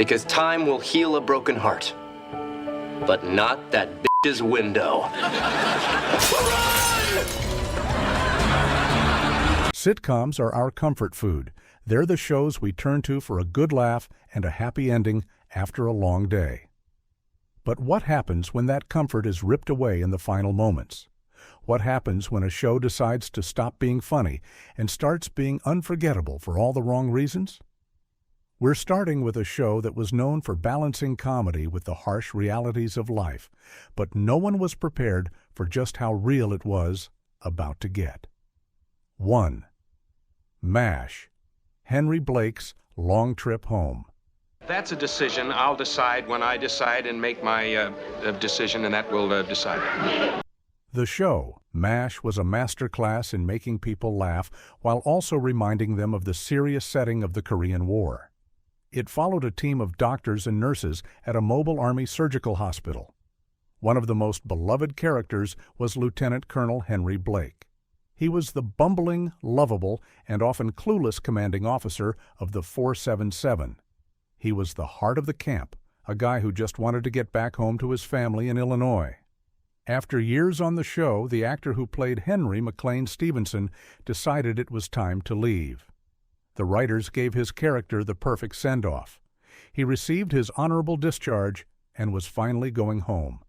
Because time will heal a broken heart. But not that bitch's window. Sitcoms are our comfort food. They're the shows we turn to for a good laugh and a happy ending after a long day. But what happens when that comfort is ripped away in the final moments? What happens when a show decides to stop being funny and starts being unforgettable for all the wrong reasons? We're starting with a show that was known for balancing comedy with the harsh realities of life, but no one was prepared for just how real it was about to get. 1. MASH, Henry Blake's Long Trip Home. That's a decision I'll decide when I decide and make my decision, and that will decide it. The show, MASH, was a masterclass in making people laugh while also reminding them of the serious setting of the Korean War. It followed a team of doctors and nurses at a mobile army surgical hospital. One of the most beloved characters was Lieutenant Colonel Henry Blake. He was the bumbling, lovable, and often clueless commanding officer of the 477. He was the heart of the camp, a guy who just wanted to get back home to his family in Illinois. After years on the show, the actor who played Henry, McLean Stevenson, decided it was time to leave. The writers gave his character the perfect send-off. He received his honorable discharge and was finally going home.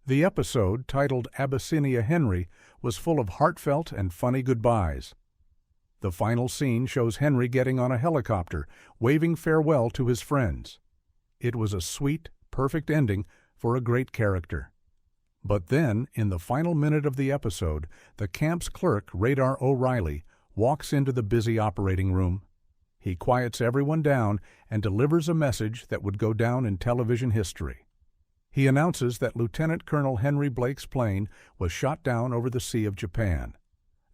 The episode, titled Abyssinia Henry, was full of heartfelt and funny goodbyes. The final scene shows Henry getting on a helicopter, waving farewell to his friends. It was a sweet, perfect ending for a great character. But then, in the final minute of the episode, the camp's clerk, Radar O'Reilly, walks into the busy operating room. He quiets everyone down and delivers a message that would go down in television history. He announces that Lieutenant Colonel Henry Blake's plane was shot down over the Sea of Japan.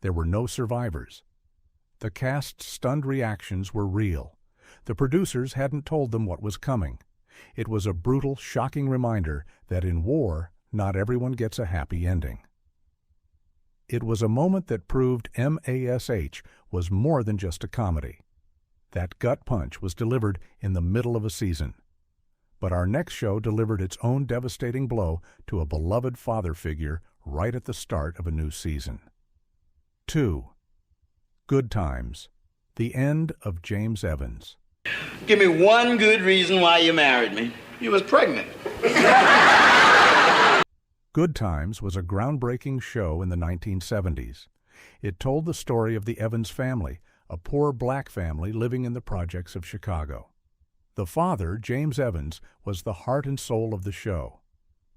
There were no survivors. The cast's stunned reactions were real. The producers hadn't told them what was coming. It was a brutal, shocking reminder that in war, not everyone gets a happy ending. It was a moment that proved MASH was more than just a comedy. That gut punch was delivered in the middle of a season. But our next show delivered its own devastating blow to a beloved father figure right at the start of a new season. 2. Good Times, the end of James Evans. Give me one good reason why you married me. You was pregnant. Good Times was a groundbreaking show in the 1970s. It told the story of the Evans family, a poor black family living in the projects of Chicago. The father, James Evans, was the heart and soul of the show.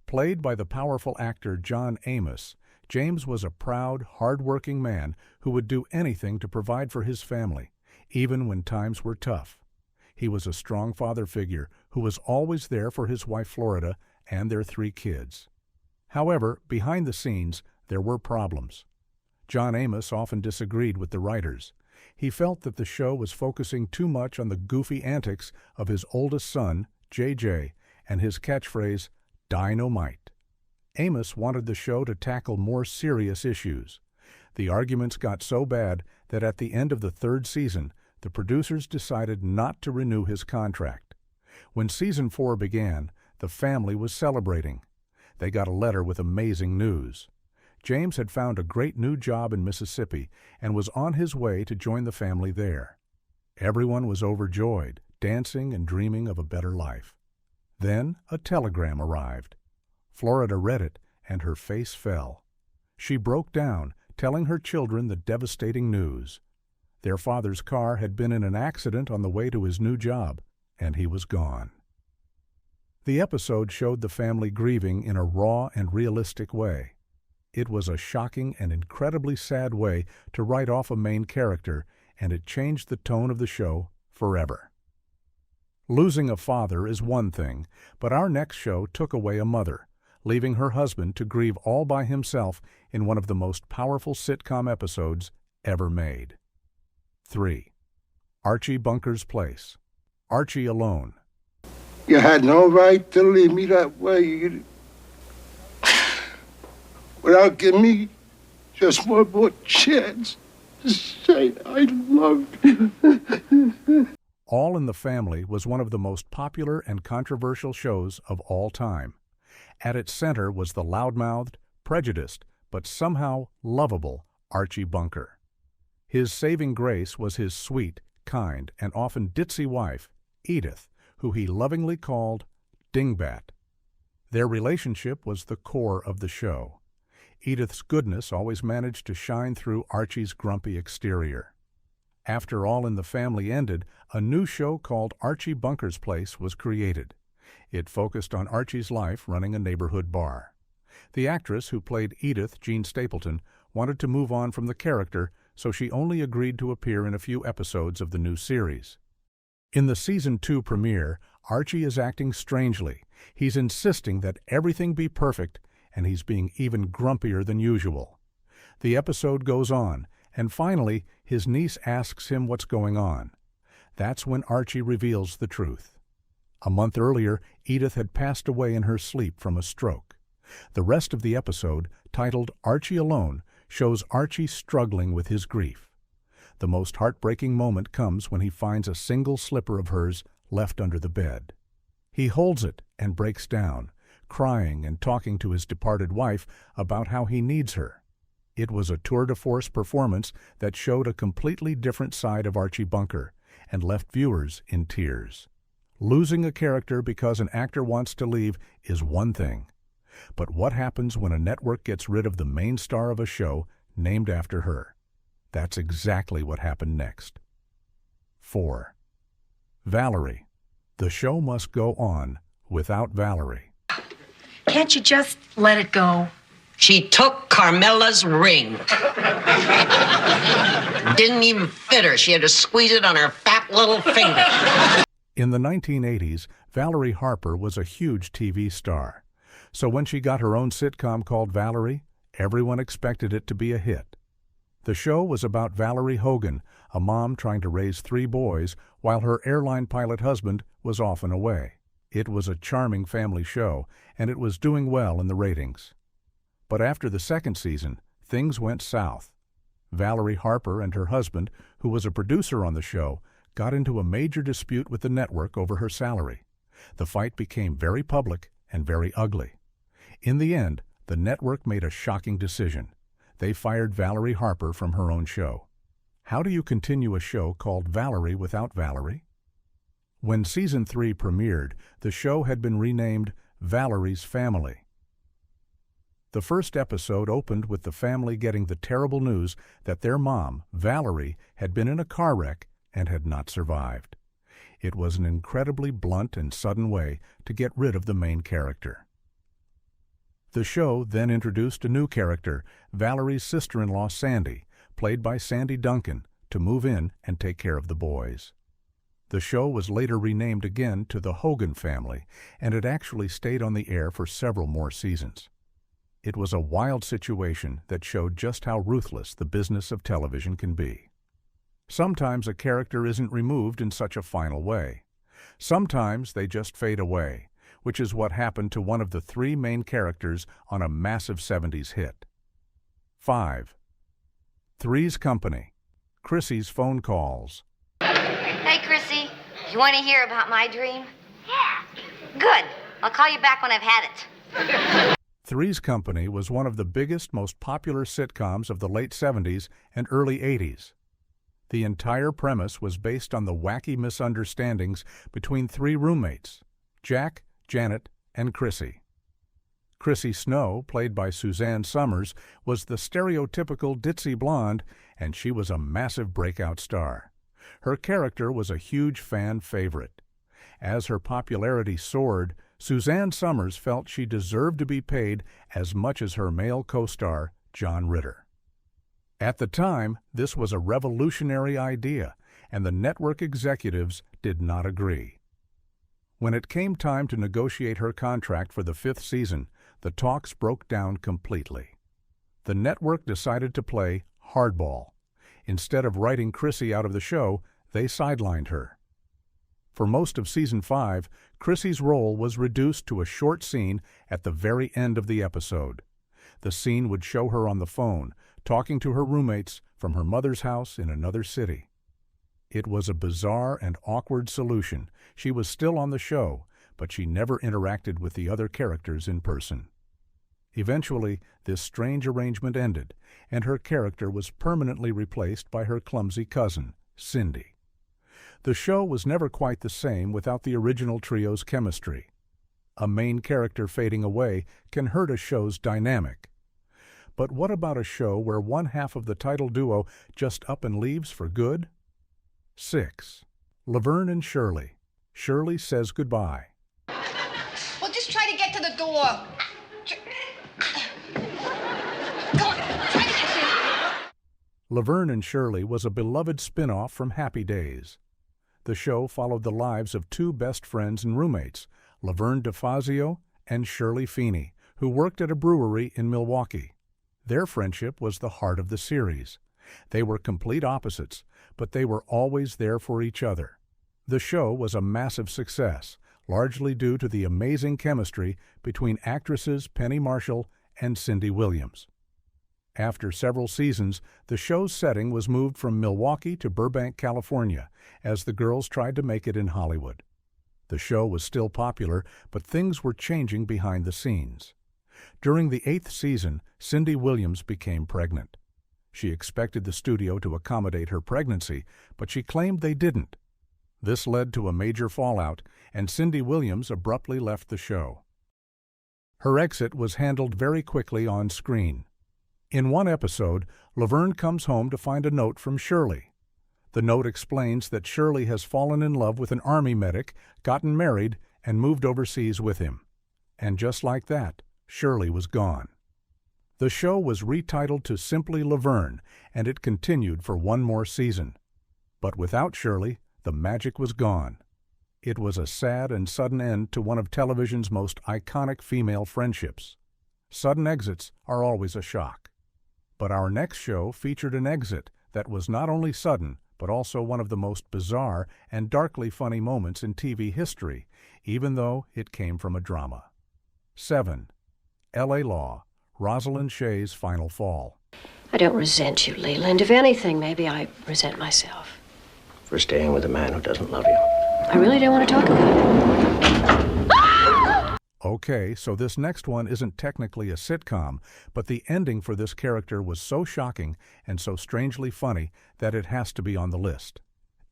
Played by the powerful actor John Amos, James was a proud, hard-working man who would do anything to provide for his family, even when times were tough. He was a strong father figure who was always there for his wife Florida and their 3 kids. However, behind the scenes, there were problems. John Amos often disagreed with the writers. He felt that the show was focusing too much on the goofy antics of his oldest son, JJ, and his catchphrase, "Dynamite." Amos wanted the show to tackle more serious issues. The arguments got so bad that at the end of the 3rd season, the producers decided not to renew his contract. When season 4 began, the family was celebrating. They got a letter with amazing news. James had found a great new job in Mississippi and was on his way to join the family there. Everyone was overjoyed, dancing and dreaming of a better life. Then a telegram arrived. Florida read it, and her face fell. She broke down, telling her children the devastating news. Their father's car had been in an accident on the way to his new job, and he was gone. The episode showed the family grieving in a raw and realistic way. It was a shocking and incredibly sad way to write off a main character, and it changed the tone of the show forever. Losing a father is one thing, but our next show took away a mother, leaving her husband to grieve all by himself in one of the most powerful sitcom episodes ever made. 3. Archie Bunker's Place. Archie Alone. You had no right to leave me that way. Without giving me just one more chance to say I love you. All in the Family was one of the most popular and controversial shows of all time. At its center was the loudmouthed, prejudiced, but somehow lovable Archie Bunker. His saving grace was his sweet, kind, and often ditzy wife, Edith, who he lovingly called Dingbat. Their relationship was the core of the show. Edith's goodness always managed to shine through Archie's grumpy exterior. After All in the Family ended, a new show called Archie Bunker's Place was created. It focused on Archie's life running a neighborhood bar. The actress who played Edith, Jean Stapleton, wanted to move on from the character, so she only agreed to appear in a few episodes of the new series. In the Season 2 premiere, Archie is acting strangely. He's insisting that everything be perfect, and he's being even grumpier than usual. The episode goes on, and finally, his niece asks him what's going on. That's when Archie reveals the truth. A month earlier, Edith had passed away in her sleep from a stroke. The rest of the episode, titled Archie Alone, shows Archie struggling with his grief. The most heartbreaking moment comes when he finds a single slipper of hers left under the bed. He holds it and breaks down, crying and talking to his departed wife about how he needs her. It was a tour de force performance that showed a completely different side of Archie Bunker and left viewers in tears. Losing a character because an actor wants to leave is one thing. But what happens when a network gets rid of the main star of a show named after her? That's exactly what happened next. 4. Valerie. The show must go on without Valerie. Can't you just let it go? She took Carmela's ring. Didn't even fit her. She had to squeeze it on her fat little finger. In the 1980s, Valerie Harper was a huge TV star. So when she got her own sitcom called Valerie, everyone expected it to be a hit. The show was about Valerie Hogan, a mom trying to raise 3 boys while her airline pilot husband was off and away. It was a charming family show, and it was doing well in the ratings. But after the second season, things went south. Valerie Harper and her husband, who was a producer on the show, got into a major dispute with the network over her salary. The fight became very public and very ugly. In the end, the network made a shocking decision. They fired Valerie Harper from her own show. How do you continue a show called Valerie without Valerie? When Season 3 premiered, the show had been renamed Valerie's Family. The first episode opened with the family getting the terrible news that their mom, Valerie, had been in a car wreck and had not survived. It was an incredibly blunt and sudden way to get rid of the main character. The show then introduced a new character, Valerie's sister-in-law Sandy, played by Sandy Duncan, to move in and take care of the boys. The show was later renamed again to The Hogan Family, and it actually stayed on the air for several more seasons. It was a wild situation that showed just how ruthless the business of television can be. Sometimes a character isn't removed in such a final way. Sometimes they just fade away, which is what happened to one of the 3 main characters on a massive 70s hit. 5. Three's Company. Chrissy's Phone Calls. Hey, Chrissy, you want to hear about my dream? Yeah. Good. I'll call you back when I've had it. Three's Company was one of the biggest, most popular sitcoms of the late 70s and early 80s. The entire premise was based on the wacky misunderstandings between 3 roommates, Jack, Janet, and Chrissy. Chrissy Snow, played by Suzanne Summers, was the stereotypical ditzy blonde, and she was a massive breakout star. Her character was a huge fan favorite. As her popularity soared, Suzanne Summers felt she deserved to be paid as much as her male co-star, John Ritter. At the time, this was a revolutionary idea, and the network executives did not agree. When it came time to negotiate her contract for the 5th season, the talks broke down completely. The network decided to play hardball. Instead of writing Chrissy out of the show, they sidelined her. For most of Season 5, Chrissy's role was reduced to a short scene at the very end of the episode. The scene would show her on the phone, talking to her roommates from her mother's house in another city. It was a bizarre and awkward solution. She was still on the show, but she never interacted with the other characters in person. Eventually, this strange arrangement ended, and her character was permanently replaced by her clumsy cousin, Cindy. The show was never quite the same without the original trio's chemistry. A main character fading away can hurt a show's dynamic. But what about a show where one half of the title duo just up and leaves for good? 6. Laverne and Shirley. Shirley Says Goodbye. Well, just try to get to the door. Go on, try to get there. Laverne and Shirley was a beloved spin-off from Happy Days. The show followed the lives of two best friends and roommates, Laverne DeFazio and Shirley Feeney, who worked at a brewery in Milwaukee. Their friendship was the heart of the series. They were complete opposites, but they were always there for each other. The show was a massive success, largely due to the amazing chemistry between actresses Penny Marshall and Cindy Williams. After several seasons, the show's setting was moved from Milwaukee to Burbank, California, as the girls tried to make it in Hollywood. The show was still popular, but things were changing behind the scenes. During the 8th season, Cindy Williams became pregnant. She expected the studio to accommodate her pregnancy, but she claimed they didn't. This led to a major fallout, and Cindy Williams abruptly left the show. Her exit was handled very quickly on screen. In one episode, Laverne comes home to find a note from Shirley. The note explains that Shirley has fallen in love with an army medic, gotten married, and moved overseas with him. And just like that, Shirley was gone. The show was retitled to simply Laverne, and it continued for one more season. But without Shirley, the magic was gone. It was a sad and sudden end to one of television's most iconic female friendships. Sudden exits are always a shock. But our next show featured an exit that was not only sudden, but also one of the most bizarre and darkly funny moments in TV history, even though it came from a drama. 7. L.A. Law. Rosalind Shay's Final Fall. I don't resent you, Leland. If anything, maybe I resent myself. For staying with a man who doesn't love you. I really don't want to talk about it. Okay, so this next one isn't technically a sitcom, but the ending for this character was so shocking and so strangely funny that it has to be on the list.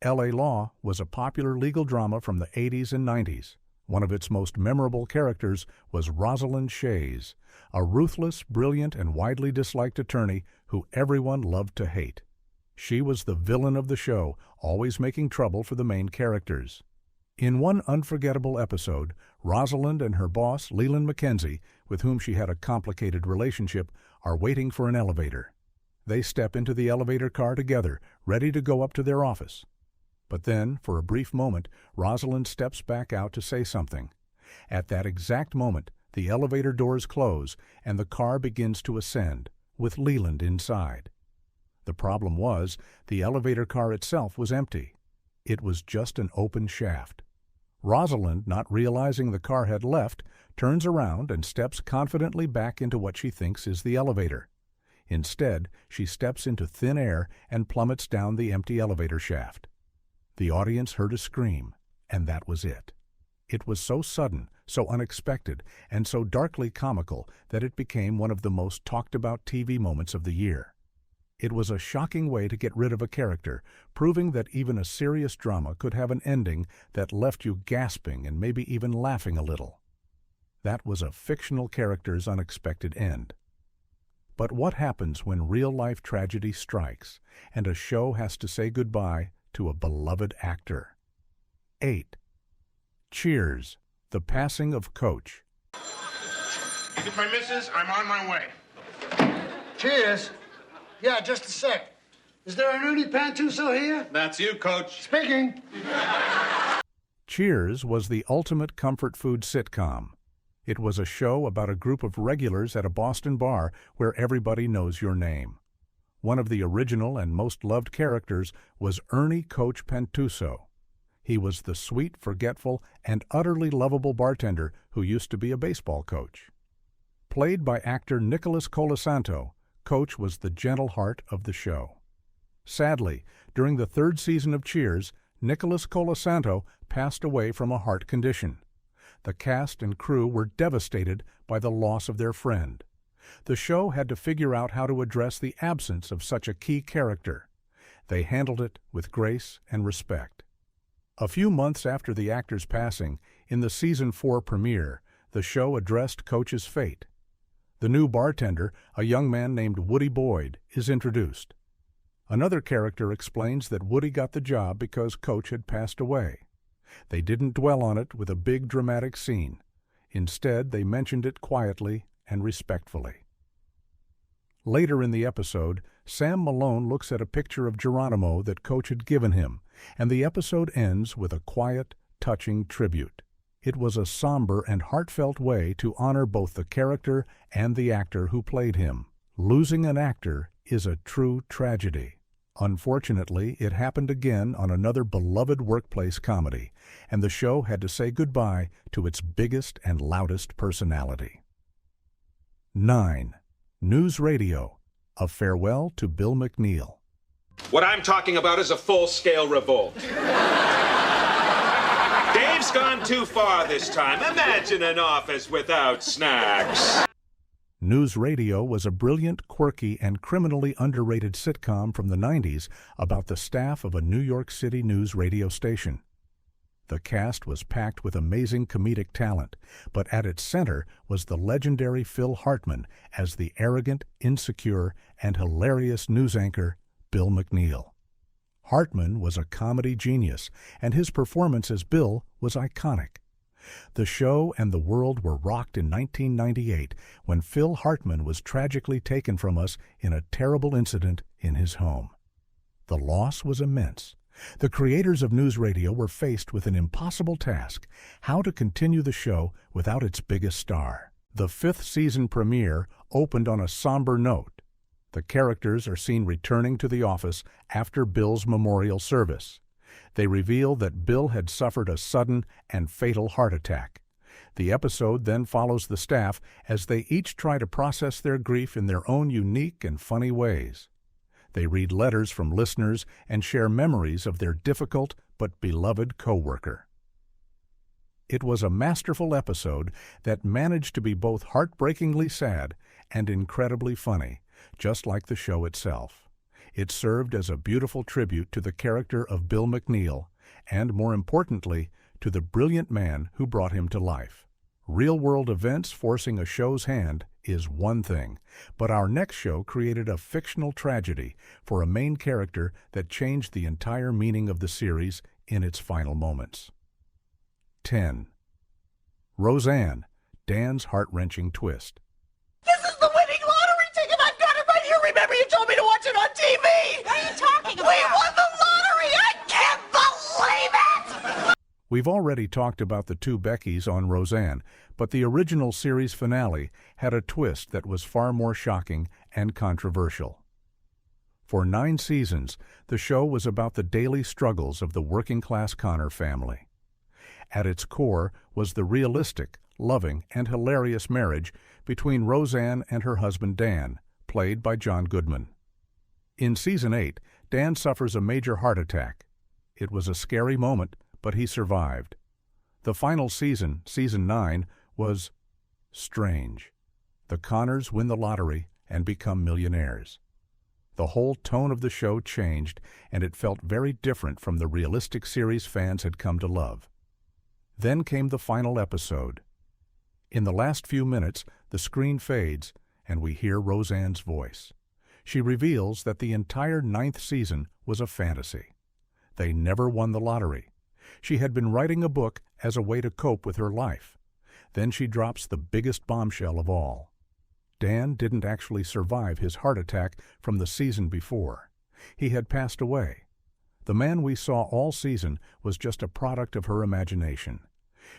L.A. Law was a popular legal drama from the 80s and 90s. One of its most memorable characters was Rosalind Shays, a ruthless, brilliant, and widely disliked attorney who everyone loved to hate. She was the villain of the show, always making trouble for the main characters. In one unforgettable episode, Rosalind and her boss, Leland Mackenzie, with whom she had a complicated relationship, are waiting for an elevator. They step into the elevator car together, ready to go up to their office. But then, for a brief moment, Rosalind steps back out to say something. At that exact moment, the elevator doors close and the car begins to ascend, with Leland inside. The problem was, the elevator car itself was empty. It was just an open shaft. Rosalind, not realizing the car had left, turns around and steps confidently back into what she thinks is the elevator. Instead, she steps into thin air and plummets down the empty elevator shaft. The audience heard a scream, and that was it. It was so sudden, so unexpected, and so darkly comical that it became one of the most talked-about TV moments of the year. It was a shocking way to get rid of a character, proving that even a serious drama could have an ending that left you gasping and maybe even laughing a little. That was a fictional character's unexpected end. But what happens when real-life tragedy strikes and a show has to say goodbye to a beloved actor? 8. Cheers, the passing of Coach. Is it my missus? I'm on my way. Cheers. Yeah, just a sec. Is there an Ernie Pantuso here? That's you, Coach. Speaking. Cheers was the ultimate comfort food sitcom. It was a show about a group of regulars at a Boston bar where everybody knows your name. One of the original and most loved characters was Ernie Coach Pantuso. He was the sweet, forgetful, and utterly lovable bartender who used to be a baseball coach. Played by actor Nicholas Colasanto, Coach was the gentle heart of the show. Sadly, during the third season of Cheers, Nicholas Colasanto passed away from a heart condition. The cast and crew were devastated by the loss of their friend. The show had to figure out how to address the absence of such a key character. They handled it with grace and respect. A few months after the actor's passing, in the Season 4 premiere, the show addressed Coach's fate. The new bartender, a young man named Woody Boyd, is introduced. Another character explains that Woody got the job because Coach had passed away. They didn't dwell on it with a big dramatic scene. Instead, they mentioned it quietly and respectfully. Later in the episode, Sam Malone looks at a picture of Geronimo that Coach had given him, and the episode ends with a quiet, touching tribute. It was a somber and heartfelt way to honor both the character and the actor who played him. Losing an actor is a true tragedy. Unfortunately, it happened again on another beloved workplace comedy, and the show had to say goodbye to its biggest and loudest personality. 9. News Radio, A Farewell to Bill McNeil. What I'm talking about is a full-scale revolt. Dave's gone too far this time. Imagine an office without snacks. News Radio was a brilliant, quirky, and criminally underrated sitcom from the 90s about the staff of a New York City news radio station. The cast was packed with amazing comedic talent, but at its center was the legendary Phil Hartman as the arrogant, insecure, and hilarious news anchor, Bill McNeil. Hartman was a comedy genius, and his performance as Bill was iconic. The show and the world were rocked in 1998 when Phil Hartman was tragically taken from us in a terrible incident in his home. The loss was immense. The creators of News Radio were faced with an impossible task: how to continue the show without its biggest star. The 5th season premiere opened on a somber note. The characters are seen returning to the office after Bill's memorial service. They reveal that Bill had suffered a sudden and fatal heart attack. The episode then follows the staff as they each try to process their grief in their own unique and funny ways. They read letters from listeners and share memories of their difficult but beloved coworker. It was a masterful episode that managed to be both heartbreakingly sad and incredibly funny, just like the show itself. It served as a beautiful tribute to the character of Bill McNeil and, more importantly, to the brilliant man who brought him to life. Real-world events forcing a show's hand is one thing, but our next show created a fictional tragedy for a main character that changed the entire meaning of the series in its final moments. 10. Roseanne, Dan's heart-wrenching twist. This is the winning lottery ticket. I've got it right here. Remember you told me to watch it on TV? What are you talking about? We won the lottery. I can't believe it. We've already talked about the two Beckys on Roseanne, but the original series finale had a twist that was far more shocking and controversial. For 9 seasons, the show was about the daily struggles of the working-class Connor family. At its core was the realistic, loving, and hilarious marriage between Roseanne and her husband Dan, played by John Goodman. In Season 8, Dan suffers a major heart attack. It was a scary moment, but he survived. The final season, Season 9, was strange. The Connors win the lottery and become millionaires. The whole tone of the show changed, and it felt very different from the realistic series fans had come to love. Then came the final episode. In the last few minutes, the screen fades, and we hear Roseanne's voice. She reveals that the entire 9th season was a fantasy. They never won the lottery. She had been writing a book as a way to cope with her life. Then she drops the biggest bombshell of all. Dan didn't actually survive his heart attack from the season before. He had passed away. The man we saw all season was just a product of her imagination.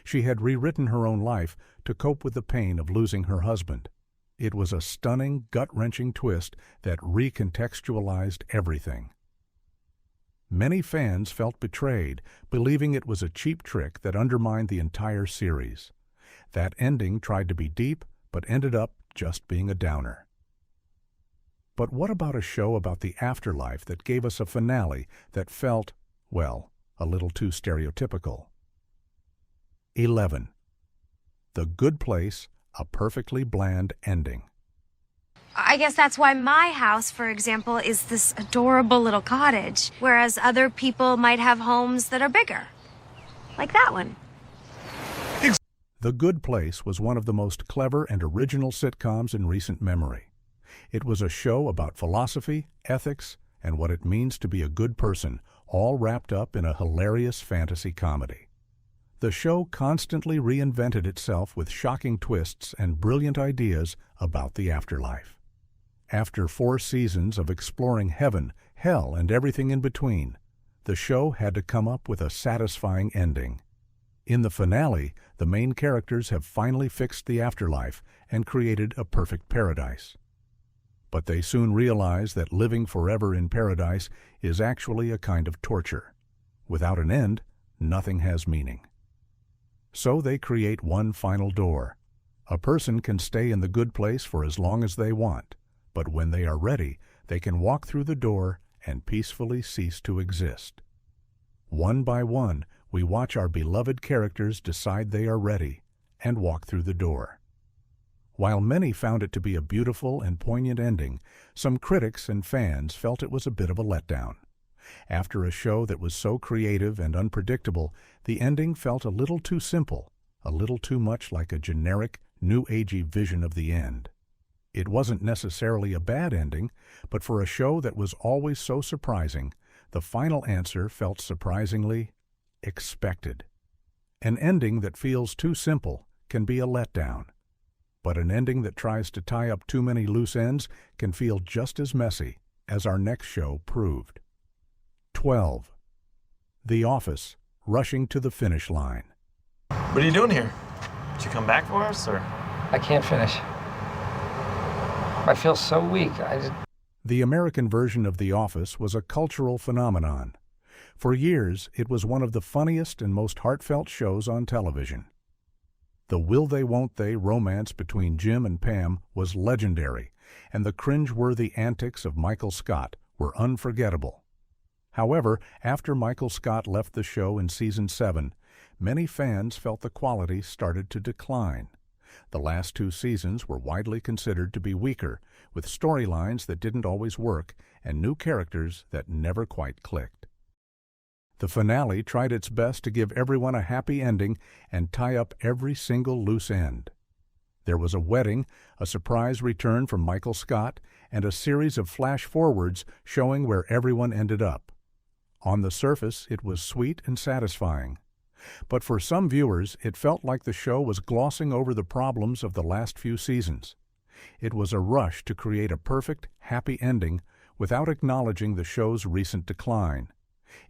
She had rewritten her own life to cope with the pain of losing her husband. It was a stunning, gut-wrenching twist that recontextualized everything. Many fans felt betrayed, believing it was a cheap trick that undermined the entire series. That ending tried to be deep, but ended up just being a downer. But what about a show about the afterlife that gave us a finale that felt, well, a little too stereotypical? 11. The Good Place, a perfectly bland ending. I guess that's why my house, for example, is this adorable little cottage, whereas other people might have homes that are bigger. Like that one. The Good Place was one of the most clever and original sitcoms in recent memory. It was a show about philosophy, ethics, and what it means to be a good person, all wrapped up in a hilarious fantasy comedy. The show constantly reinvented itself with shocking twists and brilliant ideas about the afterlife. After 4 seasons of exploring heaven, hell, and everything in between, the show had to come up with a satisfying ending. In the finale, the main characters have finally fixed the afterlife and created a perfect paradise. But they soon realize that living forever in paradise is actually a kind of torture. Without an end, nothing has meaning. So they create one final door. A person can stay in the good place for as long as they want, but when they are ready, they can walk through the door and peacefully cease to exist. One by one, we watch our beloved characters decide they are ready and walk through the door. While many found it to be a beautiful and poignant ending, some critics and fans felt it was a bit of a letdown. After a show that was so creative and unpredictable, the ending felt a little too simple, a little too much like a generic, new-agey vision of the end. It wasn't necessarily a bad ending, but for a show that was always so surprising, the final answer felt surprisingly expected. An ending that feels too simple can be a letdown, but an ending that tries to tie up too many loose ends can feel just as messy, as our next show proved. 12. The Office, rushing to the finish line. What are you doing here? Did you come back for us, or? I can't finish. I feel so weak. The American version of The Office was a cultural phenomenon. For years, it was one of the funniest and most heartfelt shows on television. The will-they-won't-they romance between Jim and Pam was legendary, and the cringe-worthy antics of Michael Scott were unforgettable. However, after Michael Scott left the show in Season 7, many fans felt the quality started to decline. The last 2 seasons were widely considered to be weaker, with storylines that didn't always work and new characters that never quite clicked. The finale tried its best to give everyone a happy ending and tie up every single loose end. There was a wedding, a surprise return from Michael Scott, and a series of flash-forwards showing where everyone ended up. On the surface, it was sweet and satisfying. But for some viewers, it felt like the show was glossing over the problems of the last few seasons. It was a rush to create a perfect, happy ending without acknowledging the show's recent decline.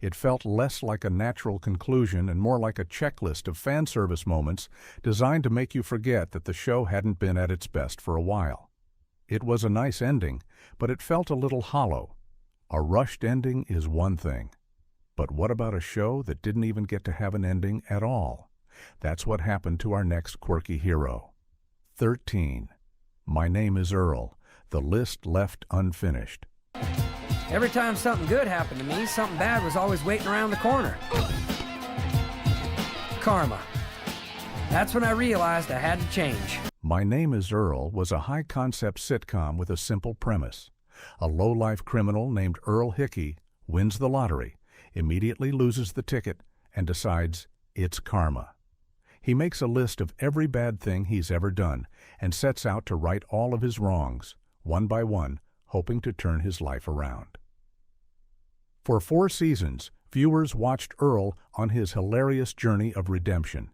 It felt less like a natural conclusion and more like a checklist of fan service moments designed to make you forget that the show hadn't been at its best for a while. It was a nice ending, but it felt a little hollow. A rushed ending is one thing. But what about a show that didn't even get to have an ending at all? That's what happened to our next quirky hero. 13. My Name is Earl. The list left unfinished. Every time something good happened to me, something bad was always waiting around the corner. Karma. That's when I realized I had to change. My Name is Earl was a high-concept sitcom with a simple premise. A low-life criminal named Earl Hickey wins the lottery, immediately loses the ticket, and decides it's karma. He makes a list of every bad thing he's ever done and sets out to right all of his wrongs, one by one, hoping to turn his life around. For 4 seasons, viewers watched Earl on his hilarious journey of redemption.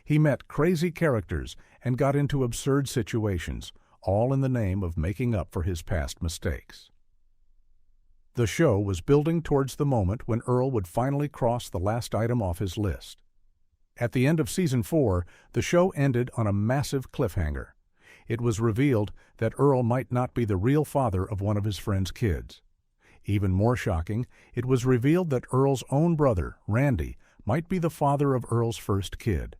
He met crazy characters and got into absurd situations, all in the name of making up for his past mistakes. The show was building towards the moment when Earl would finally cross the last item off his list. At the end of Season 4, the show ended on a massive cliffhanger. It was revealed that Earl might not be the real father of one of his friend's kids. Even more shocking, it was revealed that Earl's own brother, Randy, might be the father of Earl's first kid.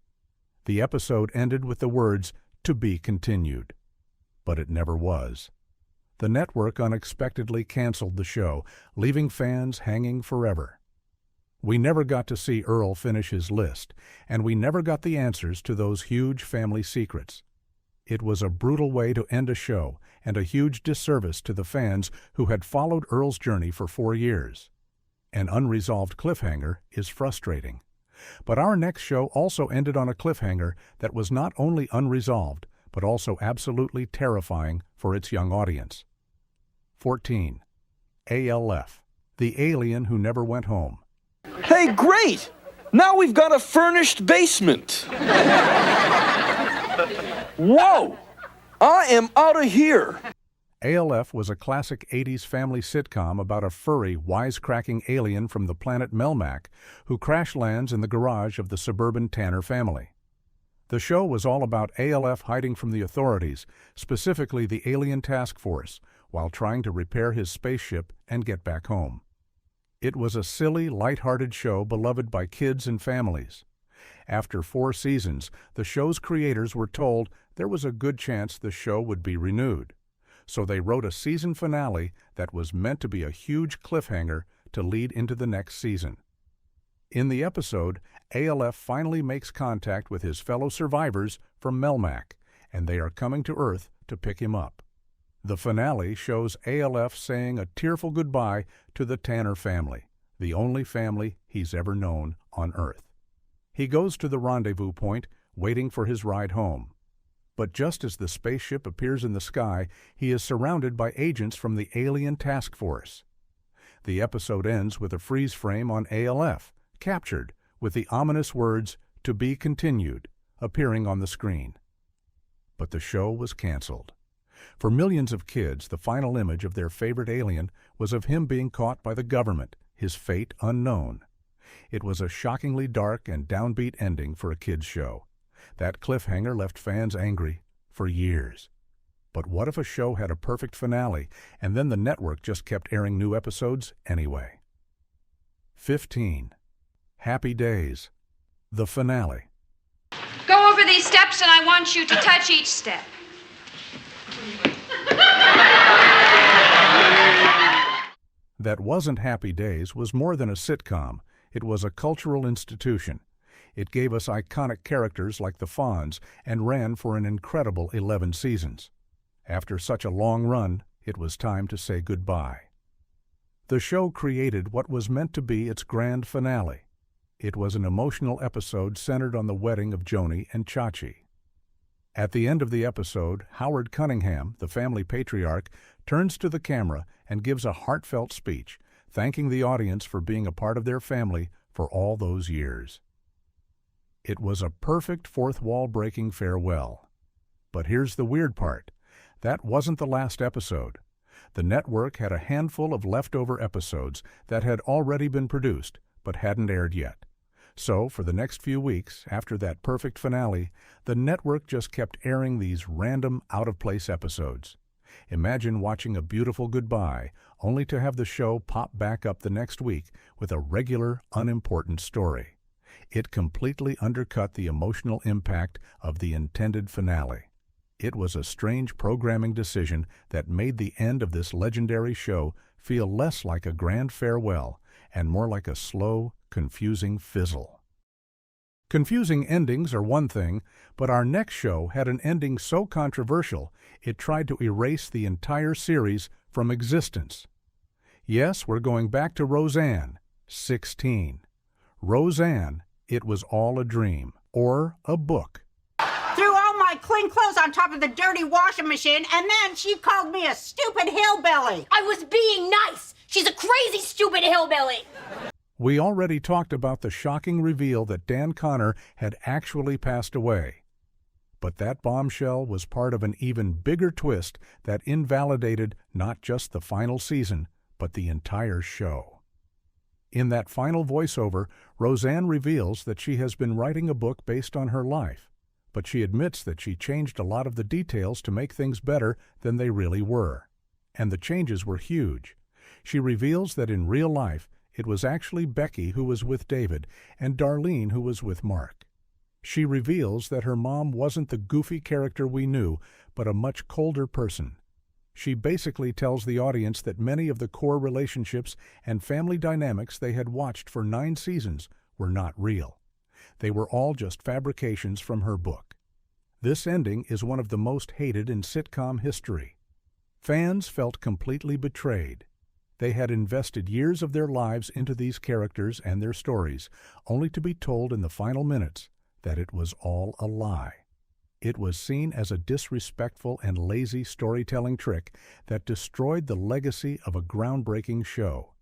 The episode ended with the words, "To be continued." But it never was. the network unexpectedly canceled the show, leaving fans hanging forever. We never got to see Earl finish his list, and we never got the answers to those huge family secrets. It was a brutal way to end a show and a huge disservice to the fans who had followed Earl's journey for 4 years. An unresolved cliffhanger is frustrating. But our next show also ended on a cliffhanger that was not only unresolved, but also absolutely terrifying for its young audience. 14. ALF, the alien who never went home. Hey, great! Now we've got a furnished basement. Whoa! I am out of here. ALF was a classic 80s family sitcom about a furry, wisecracking alien from the planet Melmac who crash lands in the garage of the suburban Tanner family. The show was all about ALF hiding from the authorities, specifically the Alien Task Force, while trying to repair his spaceship and get back home. It was a silly, light-hearted show beloved by kids and families. After 4 seasons, the show's creators were told there was a good chance the show would be renewed. So they wrote a season finale that was meant to be a huge cliffhanger to lead into the next season. In the episode, ALF finally makes contact with his fellow survivors from Melmac, and they are coming to Earth to pick him up. The finale shows ALF saying a tearful goodbye to the Tanner family, the only family he's ever known on Earth. He goes to the rendezvous point, waiting for his ride home. But just as the spaceship appears in the sky, he is surrounded by agents from the Alien Task Force. The episode ends with a freeze frame on ALF, captured, with the ominous words, "To be continued," appearing on the screen. But the show was canceled. For millions of kids, the final image of their favorite alien was of him being caught by the government, his fate unknown. It was a shockingly dark and downbeat ending for a kids' show. That cliffhanger left fans angry for years. But what if a show had a perfect finale, and then the network just kept airing new episodes anyway? 15. Happy Days, the finale. Go over these steps, and I want you to touch each step. That Wasn't Happy Days was more than a sitcom. It was a cultural institution. It gave us iconic characters like the Fonz and ran for an incredible 11 seasons. After such a long run, it was time to say goodbye. The show created what was meant to be its grand finale. It was an emotional episode centered on the wedding of Joni and Chachi. At the end of the episode, Howard Cunningham, the family patriarch, turns to the camera and gives a heartfelt speech, thanking the audience for being a part of their family for all those years. It was a perfect fourth-wall-breaking farewell. But here's the weird part. That wasn't the last episode. The network had a handful of leftover episodes that had already been produced, but hadn't aired yet. So, for the next few weeks, after that perfect finale, the network just kept airing these random, out-of-place episodes. Imagine watching A Beautiful Goodbye, only to have the show pop back up the next week with a regular, unimportant story. It completely undercut the emotional impact of the intended finale. It was a strange programming decision that made the end of this legendary show feel less like a grand farewell and more like a slow, confusing fizzle. Confusing endings are one thing, but our next show had an ending so controversial it tried to erase the entire series from existence. Yes, we're going back to Roseanne, 16. Roseanne, It Was All a Dream, or a book. Threw all my clean clothes on top of the dirty washing machine, and then she called me a stupid hillbilly. I was being nice. She's a crazy, stupid hillbilly. We already talked about the shocking reveal that Dan Connor had actually passed away. But that bombshell was part of an even bigger twist that invalidated not just the final season, but the entire show. In that final voiceover, Roseanne reveals that she has been writing a book based on her life, but she admits that she changed a lot of the details to make things better than they really were. And the changes were huge. She reveals that in real life, it was actually Becky who was with David and Darlene who was with Mark. She reveals that her mom wasn't the goofy character we knew, but a much colder person. She basically tells the audience that many of the core relationships and family dynamics they had watched for 9 seasons were not real. They were all just fabrications from her book. This ending is one of the most hated in sitcom history. Fans felt completely betrayed. They had invested years of their lives into these characters and their stories, only to be told in the final minutes that it was all a lie. It was seen as a disrespectful and lazy storytelling trick that destroyed the legacy of a groundbreaking show.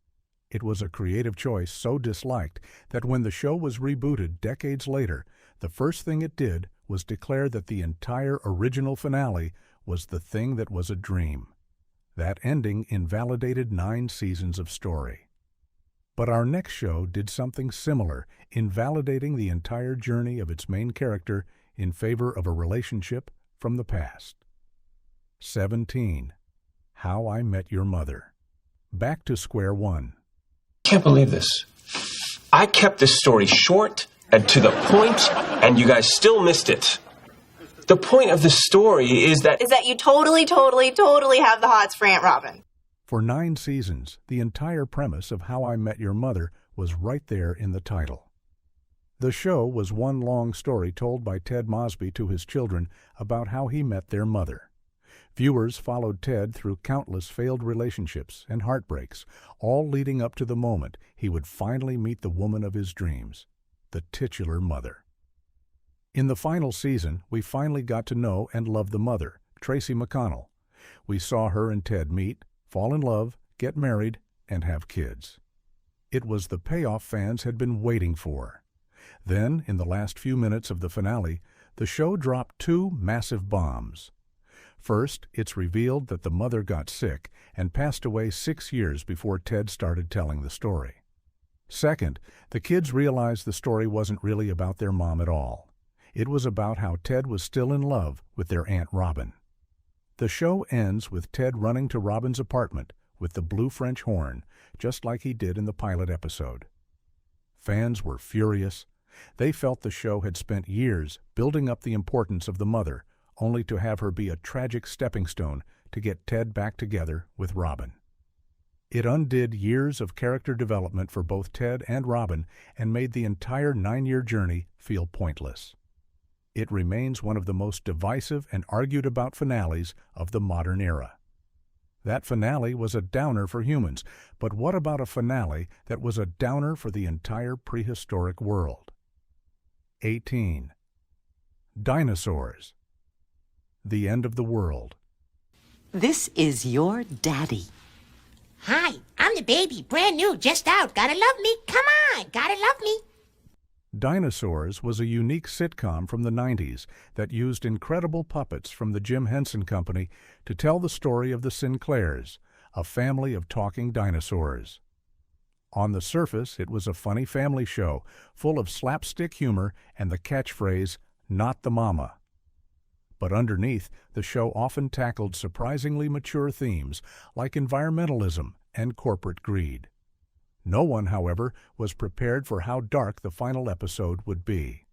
It was a creative choice so disliked that when the show was rebooted decades later, the first thing it did was declare that the entire original finale was the thing that was a dream. That ending invalidated 9 seasons of story. But our next show did something similar, invalidating the entire journey of its main character in favor of a relationship from the past. 17. How I Met Your Mother. Back to square one. Can't believe this. I kept this story short and to the point, and you guys still missed it. The point of the story is that you totally have the hots for Aunt Robin. For 9 seasons, the entire premise of How I Met Your Mother was right there in the title. The show was one long story told by Ted Mosby to his children about how he met their mother. Viewers followed Ted through countless failed relationships and heartbreaks, all leading up to the moment he would finally meet the woman of his dreams, the titular mother. In the final season, we finally got to know and love the mother, Tracy McConnell. We saw her and Ted meet, fall in love, get married, and have kids. It was the payoff fans had been waiting for. Then, in the last few minutes of the finale, the show dropped 2 massive bombs. First, it's revealed that the mother got sick and passed away 6 years before Ted started telling the story. Second, the kids realized the story wasn't really about their mom at all. It was about how Ted was still in love with their Aunt Robin. The show ends with Ted running to Robin's apartment with the blue French horn, just like he did in the pilot episode. Fans were furious. They felt the show had spent years building up the importance of the mother, only to have her be a tragic stepping stone to get Ted back together with Robin. It undid years of character development for both Ted and Robin and made the entire 9-year journey feel pointless. It remains one of the most divisive and argued about finales of the modern era. That finale was a downer for humans, but what about a finale that was a downer for the entire prehistoric world? 18. Dinosaurs. The End of the World. This is your daddy. Hi, I'm the baby, brand new, just out. Gotta love me, come on, gotta love me. Dinosaurs was a unique sitcom from the 90s that used incredible puppets from the Jim Henson Company to tell the story of the Sinclairs, a family of talking dinosaurs. On the surface, it was a funny family show, full of slapstick humor and the catchphrase, "Not the mama." But underneath, the show often tackled surprisingly mature themes like environmentalism and corporate greed. No one, however, was prepared for how dark the final episode would be.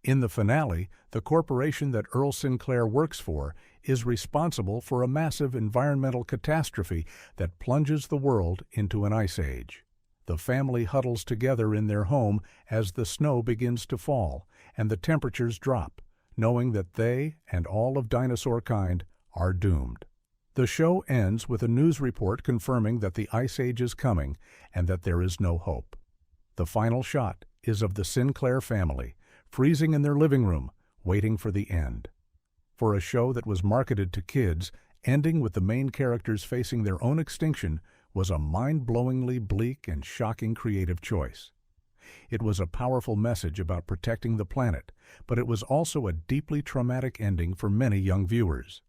In the finale, the corporation that Earl Sinclair works for is responsible for a massive environmental catastrophe that plunges the world into an ice age. The family huddles together in their home as the snow begins to fall and the temperatures drop, knowing that they and all of dinosaur kind are doomed. The show ends with a news report confirming that the Ice Age is coming and that there is no hope. The final shot is of the Sinclair family, freezing in their living room, waiting for the end. For a show that was marketed to kids, ending with the main characters facing their own extinction was a mind-blowingly bleak and shocking creative choice. It was a powerful message about protecting the planet, but it was also a deeply traumatic ending for many young viewers.